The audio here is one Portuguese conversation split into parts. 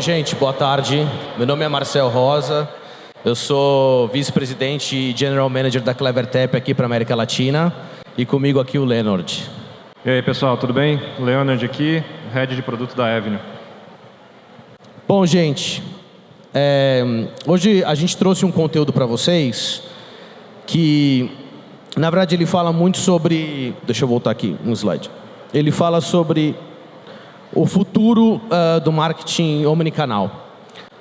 Oi, gente, boa tarde. Meu nome é Marcel Rosa. Eu sou vice-presidente e general manager da Clevertap aqui para a América Latina. E comigo aqui o Leonard. E aí, pessoal, tudo bem? Leonard aqui, head de produto da Avenue. Bom, gente, hoje a gente trouxe um conteúdo para vocês que, na verdade, ele fala muito sobre... Deixa eu voltar aqui um slide. Ele fala sobre o futuro do marketing omnicanal.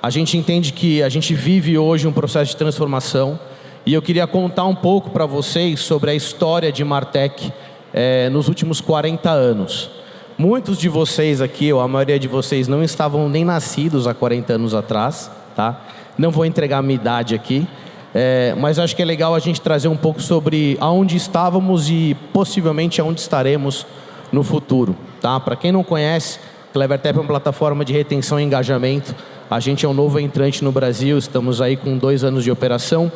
A gente entende que a gente vive hoje um processo de transformação e eu queria contar um pouco para vocês sobre a história de Martech nos últimos 40 anos. Muitos de vocês aqui, ou a maioria de vocês, não estavam nem nascidos há 40 anos atrás, tá? Não vou entregar a minha idade aqui, mas acho que é legal a gente trazer um pouco sobre aonde estávamos e possivelmente aonde estaremos no futuro, tá? Para quem não conhece, Clevertap é uma plataforma de retenção e engajamento. A gente é um novo entrante no Brasil, estamos aí com 2 anos de operação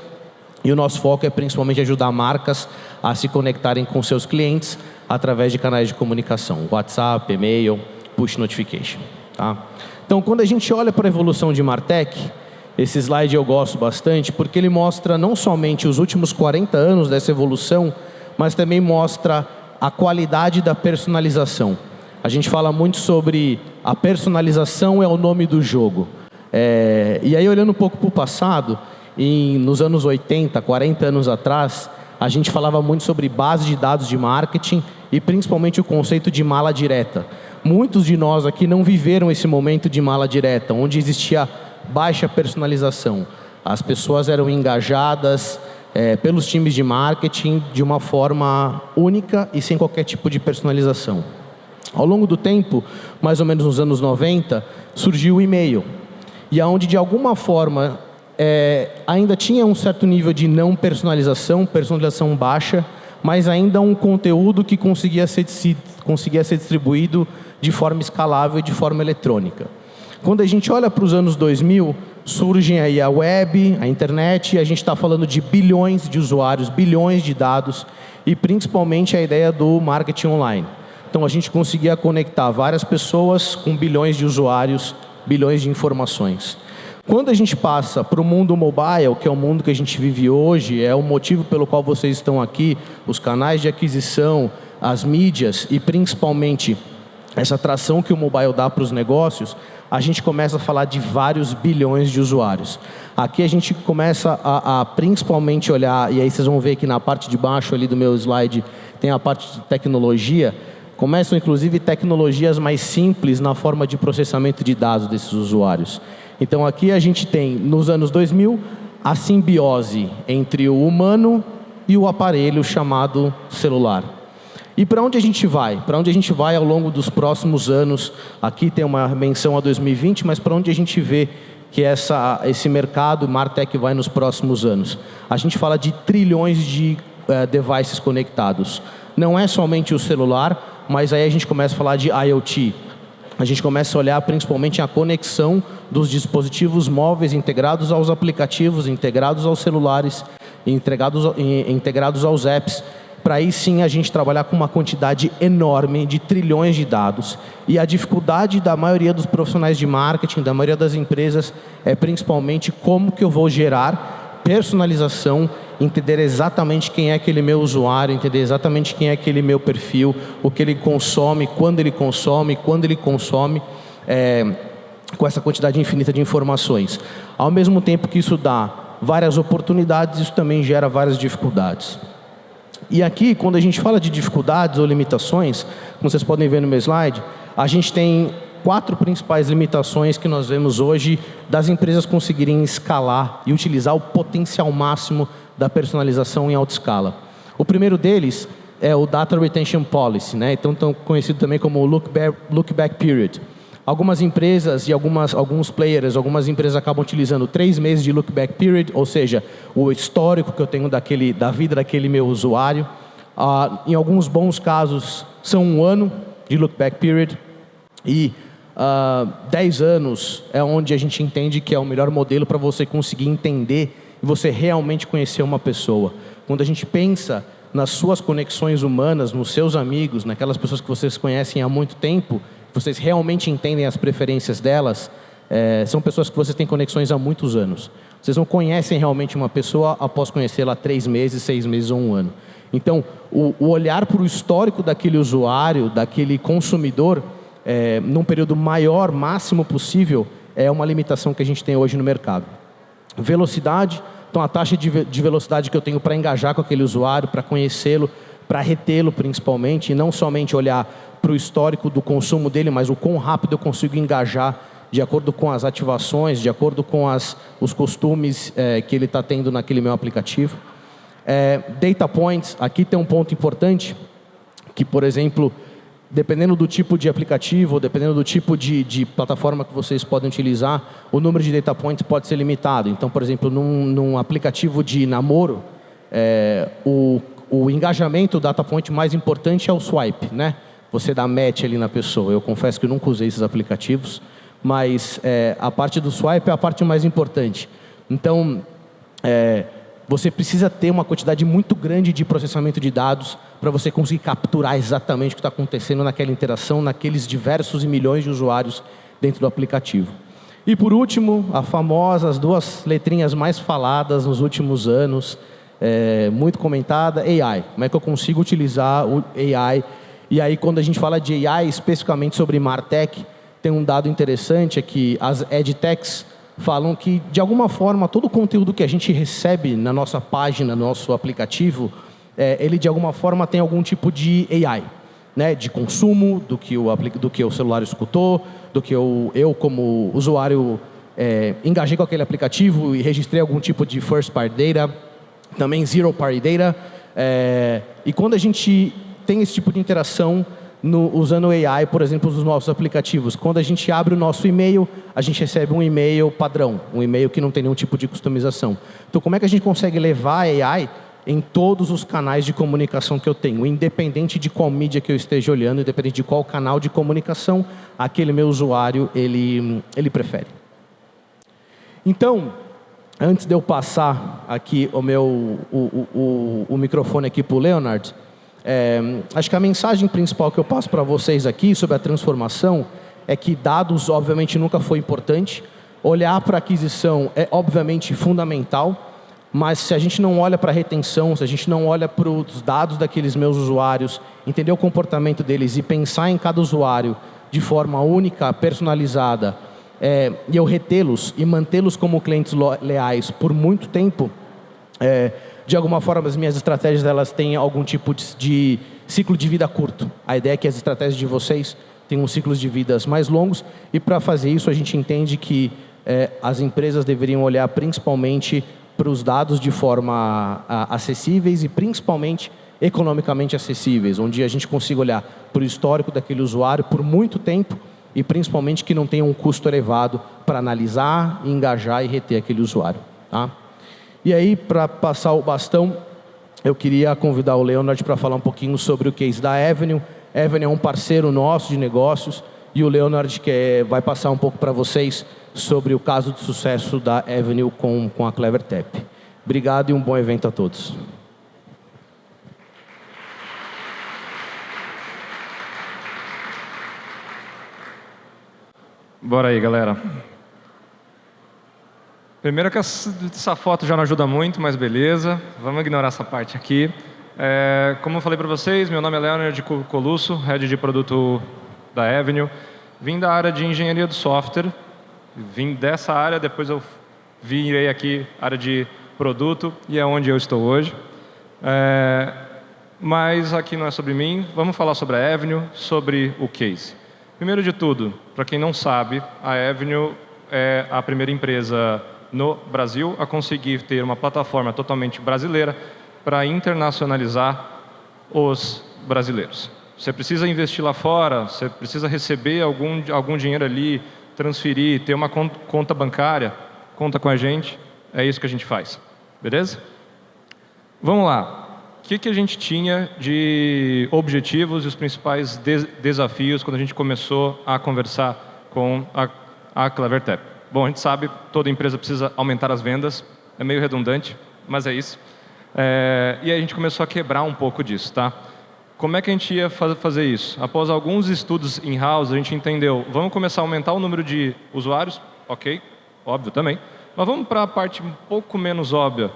e o nosso foco é principalmente ajudar marcas a se conectarem com seus clientes através de canais de comunicação, WhatsApp, e-mail, push notification, tá? Então, quando a gente olha para a evolução de Martech, esse slide eu gosto bastante porque ele mostra não somente os últimos 40 anos dessa evolução, mas também mostra a qualidade da personalização. A gente fala muito sobre a personalização é o nome do jogo. E aí, olhando um pouco para o passado, nos anos 80, 40 anos atrás, a gente falava muito sobre base de dados de marketing e principalmente o conceito de mala direta. Muitos de nós aqui não viveram esse momento de mala direta, onde existia baixa personalização. As pessoas eram engajadas pelos times de marketing de uma forma única e sem qualquer tipo de personalização. Ao longo do tempo, mais ou menos nos anos 90, surgiu o e-mail. E onde, de alguma forma, ainda tinha um certo nível de não personalização baixa, mas ainda um conteúdo que conseguia ser distribuído de forma escalável e de forma eletrônica. Quando a gente olha para os anos 2000, surgem aí a web, a internet, e a gente está falando de bilhões de usuários, bilhões de dados, e principalmente a ideia do marketing online. Então, a gente conseguia conectar várias pessoas com bilhões de usuários, bilhões de informações. Quando a gente passa para o mundo mobile, que é o mundo que a gente vive hoje, é o motivo pelo qual vocês estão aqui, os canais de aquisição, as mídias e principalmente essa atração que o mobile dá para os negócios, a gente começa a falar de vários bilhões de usuários. Aqui a gente começa a principalmente olhar, e aí vocês vão ver que na parte de baixo ali do meu slide tem a parte de tecnologia. Começam, inclusive, tecnologias mais simples na forma de processamento de dados desses usuários. Então, aqui a gente tem, nos anos 2000, a simbiose entre o humano e o aparelho chamado celular. E para onde a gente vai? Para onde a gente vai ao longo dos próximos anos? Aqui tem uma menção a 2020, mas para onde a gente vê que esse mercado Martech vai nos próximos anos? A gente fala de trilhões de devices conectados. Não é somente o celular, mas aí a gente começa a falar de IoT. A gente começa a olhar principalmente a conexão dos dispositivos móveis integrados aos aplicativos, integrados aos celulares, integrados aos apps, para aí sim a gente trabalhar com uma quantidade enorme de trilhões de dados. E a dificuldade da maioria dos profissionais de marketing, da maioria das empresas, é principalmente como que eu vou gerar personalização, entender exatamente quem é aquele meu usuário, entender exatamente quem é aquele meu perfil, o que ele consome, quando ele consome, com essa quantidade infinita de informações. Ao mesmo tempo que isso dá várias oportunidades, isso também gera várias dificuldades. E aqui, quando a gente fala de dificuldades ou limitações, como vocês podem ver no meu slide, a gente tem 4 principais limitações que nós vemos hoje das empresas conseguirem escalar e utilizar o potencial máximo da personalização em alta escala. O primeiro deles é o Data Retention Policy, né? Então, tão conhecido também como o Look Back Period. Algumas empresas e alguns players, algumas empresas acabam utilizando 3 meses de Look Back Period, ou seja, o histórico que eu tenho da vida daquele meu usuário. Em alguns bons casos, são 1 ano de Look Back Period e 10 anos é onde a gente entende que é o melhor modelo para você conseguir entender e você realmente conhecer uma pessoa. Quando a gente pensa nas suas conexões humanas, nos seus amigos, naquelas pessoas que vocês conhecem há muito tempo, vocês realmente entendem as preferências delas, são pessoas que vocês têm conexões há muitos anos. Vocês não conhecem realmente uma pessoa após conhecê-la há 3 meses, 6 meses ou 1 ano. Então, o olhar para o histórico daquele usuário, daquele consumidor, num período maior, máximo possível, é uma limitação que a gente tem hoje no mercado. Velocidade, então a taxa de velocidade que eu tenho para engajar com aquele usuário, para conhecê-lo, para retê-lo principalmente, e não somente olhar para o histórico do consumo dele, mas o quão rápido eu consigo engajar de acordo com as ativações, de acordo com os costumes que ele está tendo naquele meu aplicativo. Data points, aqui tem um ponto importante, que, por exemplo, dependendo do tipo de aplicativo, dependendo do tipo de plataforma que vocês podem utilizar, o número de data points pode ser limitado. Então, por exemplo, num aplicativo de namoro, o engajamento, o data point mais importante é o swipe, né? Você dá match ali na pessoa. Eu confesso que eu nunca usei esses aplicativos, mas a parte do swipe é a parte mais importante. Então, você precisa ter uma quantidade muito grande de processamento de dados para você conseguir capturar exatamente o que está acontecendo naquela interação, naqueles diversos e milhões de usuários dentro do aplicativo. E por último, as 2 letrinhas mais faladas nos últimos anos, muito comentada, AI. Como é que eu consigo utilizar o AI? E aí, quando a gente fala de AI, especificamente sobre MarTech, tem um dado interessante, é que as EdTechs falam que, de alguma forma, todo o conteúdo que a gente recebe na nossa página, no nosso aplicativo, ele, de alguma forma, tem algum tipo de AI, né? De consumo, do que o celular escutou, do que eu como usuário, engajei com aquele aplicativo e registrei algum tipo de first party data, também zero party data. E quando a gente tem esse tipo de interação, usando o AI, por exemplo, nos nossos aplicativos. Quando a gente abre o nosso e-mail, a gente recebe um e-mail padrão, um e-mail que não tem nenhum tipo de customização. Então, como é que a gente consegue levar a AI em todos os canais de comunicação que eu tenho, independente de qual mídia que eu esteja olhando, independente de qual canal de comunicação aquele meu usuário ele prefere. Então, antes de eu passar aqui o microfone aqui para o Leonard, acho que a mensagem principal que eu passo para vocês aqui sobre a transformação é que dados, obviamente, nunca foi importante. Olhar para a aquisição é, obviamente, fundamental, mas se a gente não olha para a retenção, se a gente não olha para os dados daqueles meus usuários, entender o comportamento deles e pensar em cada usuário de forma única, personalizada, e eu retê-los e mantê-los como clientes leais por muito tempo, de alguma forma, as minhas estratégias elas têm algum tipo de ciclo de vida curto. A ideia é que as estratégias de vocês tenham ciclos de vidas mais longos, e para fazer isso a gente entende que as empresas deveriam olhar principalmente para os dados de forma acessíveis e principalmente economicamente acessíveis, onde a gente consiga olhar para o histórico daquele usuário por muito tempo e principalmente que não tenha um custo elevado para analisar, engajar e reter aquele usuário, tá? E aí, para passar o bastão, eu queria convidar o Leonard para falar um pouquinho sobre o case da Avenue. A Avenue é um parceiro nosso de negócios e o Leonard vai passar um pouco para vocês sobre o caso de sucesso da Avenue com a Clevertap. Obrigado e um bom evento a todos. Bora aí, galera. Primeiro que essa foto já não ajuda muito, mas beleza. Vamos ignorar essa parte aqui. Como eu falei para vocês, meu nome é Leonard Colusso, Head de Produto da Avenue. Vim da área de engenharia do software. Vim dessa área, depois eu virei aqui área de produto e é onde eu estou hoje. Mas aqui não é sobre mim. Vamos falar sobre a Avenue, sobre o case. Primeiro de tudo, para quem não sabe, a Avenue é a primeira empresa no Brasil a conseguir ter uma plataforma totalmente brasileira para internacionalizar os brasileiros. Você precisa investir lá fora, você precisa receber algum dinheiro ali, transferir, ter uma conta bancária, conta com a gente, é isso que a gente faz. Beleza? Vamos lá. O que a gente tinha de objetivos e os principais desafios quando a gente começou a conversar com a Clevertap? Bom, a gente sabe, toda empresa precisa aumentar as vendas, é meio redundante, mas é isso. E aí a gente começou a quebrar um pouco disso, tá? Como é que a gente ia fazer isso? Após alguns estudos in-house, a gente entendeu, vamos começar a aumentar o número de usuários, Ok, óbvio também. Mas vamos para a parte um pouco menos óbvia.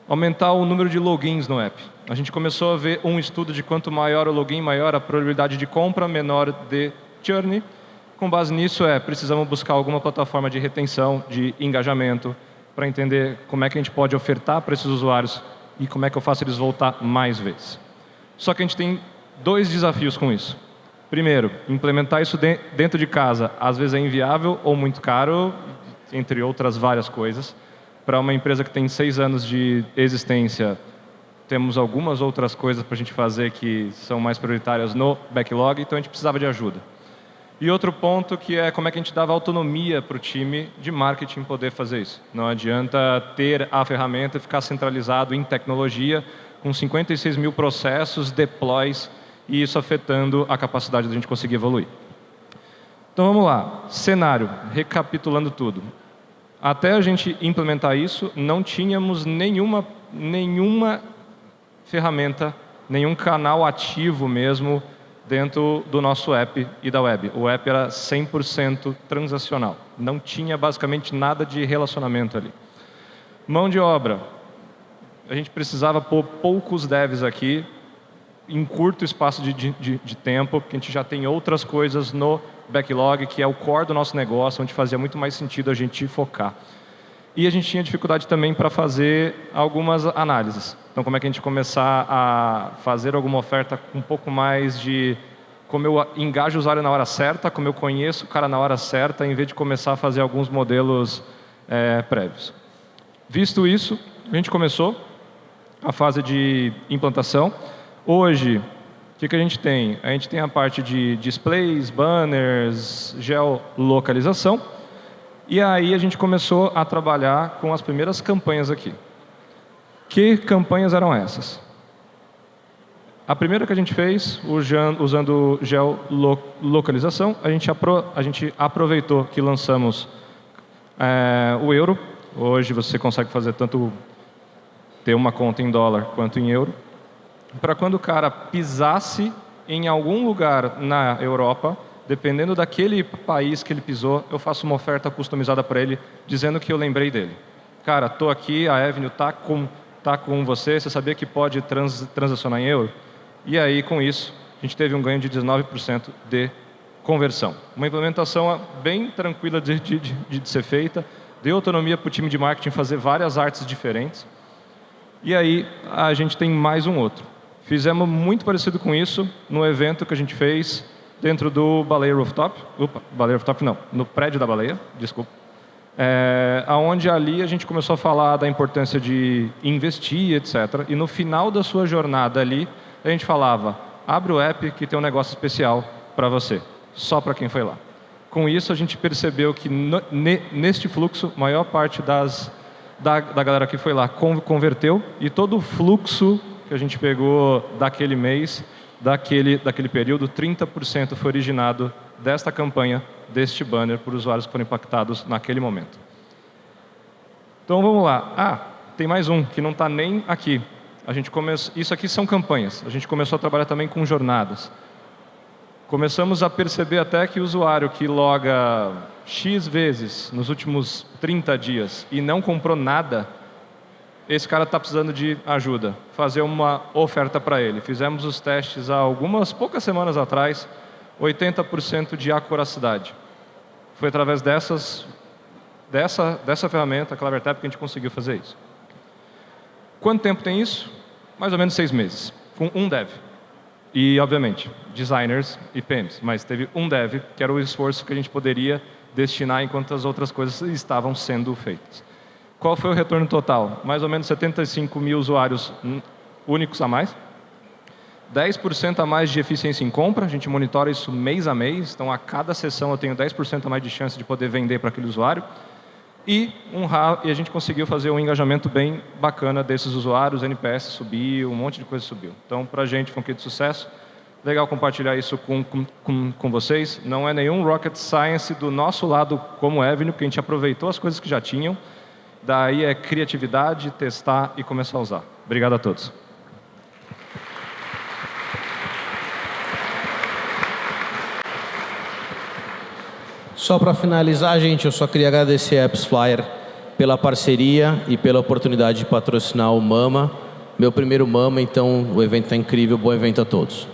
Aumentar o número de logins no app. A gente começou a ver um estudo de quanto maior o login, maior a probabilidade de compra, menor de churn. Com base nisso, precisamos buscar alguma plataforma de retenção, de engajamento, para entender como é que a gente pode ofertar para esses usuários e como é que eu faço eles voltar mais vezes. Só que a gente tem 2 desafios com isso. Primeiro, implementar isso dentro de casa, às vezes é inviável ou muito caro, entre outras várias coisas. Para uma empresa que tem 6 anos de existência, temos algumas outras coisas para a gente fazer que são mais prioritárias no backlog, então a gente precisava de ajuda. E outro ponto que é como é que a gente dava autonomia para o time de marketing poder fazer isso. Não adianta ter a ferramenta e ficar centralizado em tecnologia, com 56 mil processos, deploys, e isso afetando a capacidade de a gente conseguir evoluir. Então vamos lá, cenário, recapitulando tudo. Até a gente implementar isso, não tínhamos nenhuma ferramenta, nenhum canal ativo mesmo dentro do nosso app e da web. O app era 100% transacional. Não tinha basicamente nada de relacionamento ali. Mão de obra. A gente precisava pôr poucos devs aqui, em curto espaço de tempo, porque a gente já tem outras coisas no backlog, que é o core do nosso negócio, onde fazia muito mais sentido a gente focar. E a gente tinha dificuldade também para fazer algumas análises. Então, como é que a gente começar a fazer alguma oferta com um pouco mais de como eu engajo o usuário na hora certa, como eu conheço o cara na hora certa, em vez de começar a fazer alguns modelos prévios. Visto isso, a gente começou a fase de implantação. Hoje, o que a gente tem? A gente tem a parte de displays, banners, geolocalização. E aí a gente começou a trabalhar com as primeiras campanhas aqui. Que campanhas eram essas? A primeira que a gente fez, usando geolocalização, a gente aproveitou que lançamos o euro. Hoje você consegue fazer tanto ter uma conta em dólar quanto em euro. Para quando o cara pisasse em algum lugar na Europa, dependendo daquele país que ele pisou, eu faço uma oferta customizada para ele, dizendo que eu lembrei dele. Cara, estou aqui, a Avenue está com você sabia que pode transacionar em euro? E aí, com isso, a gente teve um ganho de 19% de conversão. Uma implementação bem tranquila de ser feita, deu autonomia para o time de marketing fazer várias artes diferentes. E aí, a gente tem mais um outro. Fizemos muito parecido com isso no evento que a gente fez dentro do Baleia Rooftop. Baleia Rooftop não, no prédio da Baleia, desculpa. Onde ali a gente começou a falar da importância de investir, etc. E no final da sua jornada ali, a gente falava, abre o app que tem um negócio especial para você, só para quem foi lá. Com isso, a gente percebeu que neste fluxo, a maior parte da galera que foi lá converteu, e todo o fluxo que a gente pegou daquele mês, daquele período, 30% foi originado desta campanha, deste banner, por usuários que foram impactados naquele momento. Então vamos lá. Tem mais um que não está nem aqui. Isso aqui são campanhas. A gente começou a trabalhar também com jornadas. Começamos a perceber até que o usuário que loga X vezes nos últimos 30 dias e não comprou nada, esse cara está precisando de ajuda, fazer uma oferta para ele. Fizemos os testes há poucas semanas atrás, 80% de acuracidade. Foi através dessa ferramenta, CleverTap, que a gente conseguiu fazer isso. Quanto tempo tem isso? Mais ou menos 6 meses, com um dev. E, obviamente, designers e PMs, mas teve um dev, que era o esforço que a gente poderia destinar enquanto as outras coisas estavam sendo feitas. Qual foi o retorno total? Mais ou menos 75 mil usuários únicos a mais. 10% a mais de eficiência em compra, a gente monitora isso mês a mês, então a cada sessão eu tenho 10% a mais de chance de poder vender para aquele usuário. E a gente conseguiu fazer um engajamento bem bacana desses usuários, NPS subiu, um monte de coisa subiu. Então, para a gente foi um case de sucesso. Legal compartilhar isso com vocês. Não é nenhum rocket science do nosso lado como Avenue, porque a gente aproveitou as coisas que já tinham. Daí é criatividade, testar e começar a usar. Obrigado a todos. Só para finalizar, gente, eu só queria agradecer a Apps Flyer pela parceria e pela oportunidade de patrocinar o Mama, meu primeiro Mama, então o evento está incrível, bom evento a todos.